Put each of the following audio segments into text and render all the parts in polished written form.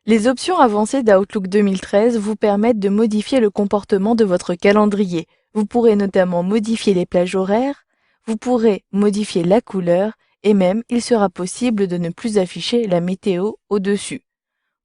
Les options avancées d'Outlook 2013 vous permettent de modifier le comportement de votre calendrier. Vous pourrez notamment modifier les plages horaires, vous pourrez modifier la couleur et même il sera possible de ne plus afficher la météo au-dessus.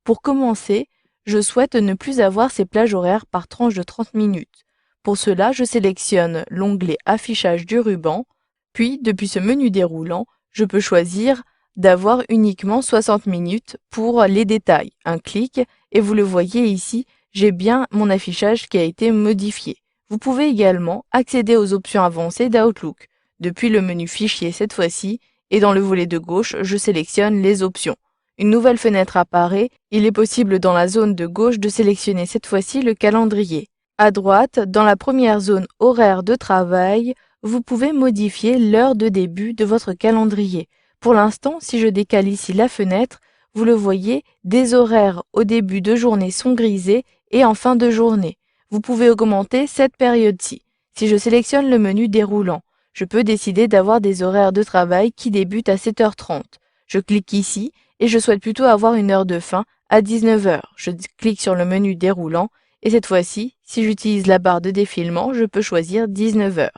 Pour commencer, je souhaite ne plus avoir ces plages horaires par tranche de 30 minutes. Pour cela, je sélectionne l'onglet Affichage du ruban, puis depuis ce menu déroulant, je peux choisir d'avoir uniquement 60 minutes pour les détails. Un clic et vous le voyez ici, j'ai bien mon affichage qui a été modifié. Vous pouvez également accéder aux options avancées d'Outlook. Depuis le menu Fichier cette fois-ci, et dans le volet de gauche, je sélectionne les options. Une nouvelle fenêtre apparaît, il est possible dans la zone de gauche de sélectionner cette fois-ci le calendrier. À droite, dans la première zone horaire de travail, vous pouvez modifier l'heure de début de votre calendrier. Pour l'instant, si je décale ici la fenêtre, vous le voyez, des horaires au début de journée sont grisés et en fin de journée. Vous pouvez augmenter cette période-ci. Si je sélectionne le menu déroulant, je peux décider d'avoir des horaires de travail qui débutent à 7h30. Je clique ici et je souhaite plutôt avoir une heure de fin à 19h. Je clique sur le menu déroulant et cette fois-ci, si j'utilise la barre de défilement, je peux choisir 19h.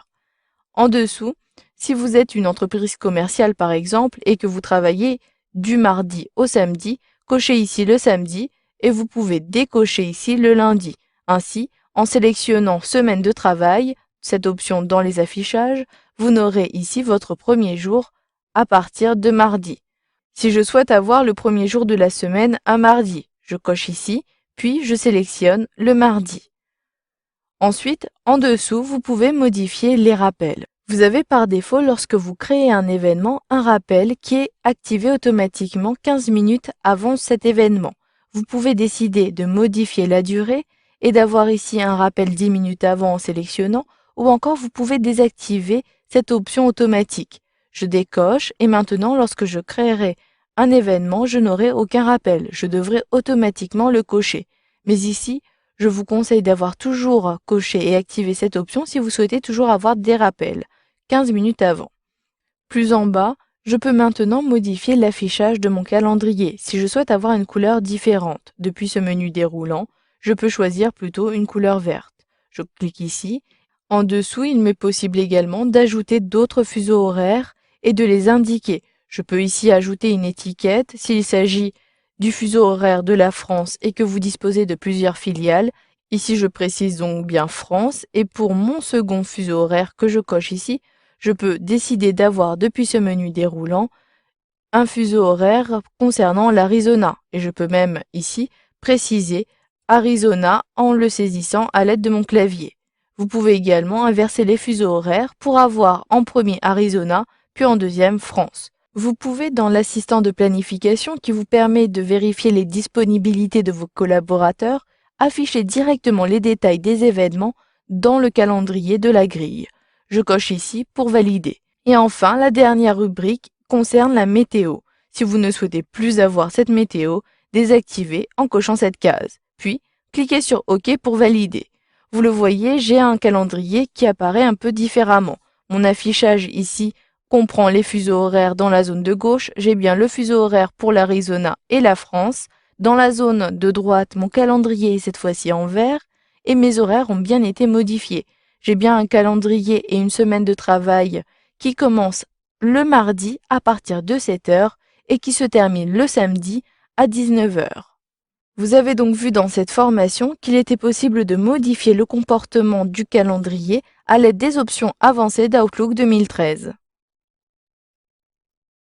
En dessous, si vous êtes une entreprise commerciale par exemple et que vous travaillez du mardi au samedi, cochez ici le samedi et vous pouvez décocher ici le lundi. Ainsi, en sélectionnant semaine de travail, cette option dans les affichages, vous n'aurez ici votre premier jour à partir de mardi. Si je souhaite avoir le premier jour de la semaine un mardi, je coche ici, puis je sélectionne le mardi. Ensuite, en dessous, vous pouvez modifier les rappels. Vous avez par défaut, lorsque vous créez un événement, un rappel qui est activé automatiquement 15 minutes avant cet événement. Vous pouvez décider de modifier la durée et d'avoir ici un rappel 10 minutes avant en sélectionnant, ou encore vous pouvez désactiver cette option automatique. Je décoche et maintenant, lorsque je créerai un événement, je n'aurai aucun rappel. Je devrai automatiquement le cocher. Mais ici, je vous conseille d'avoir toujours coché et activé cette option si vous souhaitez toujours avoir des rappels, 15 minutes avant. Plus en bas, je peux maintenant modifier l'affichage de mon calendrier. Si je souhaite avoir une couleur différente, depuis ce menu déroulant, je peux choisir plutôt une couleur verte. Je clique ici. En dessous, il m'est possible également d'ajouter d'autres fuseaux horaires et de les indiquer. Je peux ici ajouter une étiquette s'il s'agit du fuseau horaire de la France et que vous disposez de plusieurs filiales. Ici, je précise donc bien France et pour mon second fuseau horaire que je coche ici, je peux décider d'avoir depuis ce menu déroulant un fuseau horaire concernant l'Arizona et je peux même ici préciser Arizona en le saisissant à l'aide de mon clavier. Vous pouvez également inverser les fuseaux horaires pour avoir en premier Arizona puis en deuxième France. Vous pouvez, dans l'assistant de planification qui vous permet de vérifier les disponibilités de vos collaborateurs, afficher directement les détails des événements dans le calendrier de la grille. Je coche ici pour valider. Et enfin, la dernière rubrique concerne la météo. Si vous ne souhaitez plus avoir cette météo, désactivez en cochant cette case. Puis, cliquez sur OK pour valider. Vous le voyez, j'ai un calendrier qui apparaît un peu différemment. Mon affichage ici comprend les fuseaux horaires dans la zone de gauche, j'ai bien le fuseau horaire pour l'Arizona et la France. Dans la zone de droite, mon calendrier est cette fois-ci en vert et mes horaires ont bien été modifiés. J'ai bien un calendrier et une semaine de travail qui commence le mardi à partir de 7h et qui se termine le samedi à 19h. Vous avez donc vu dans cette formation qu'il était possible de modifier le comportement du calendrier à l'aide des options avancées d'Outlook 2013.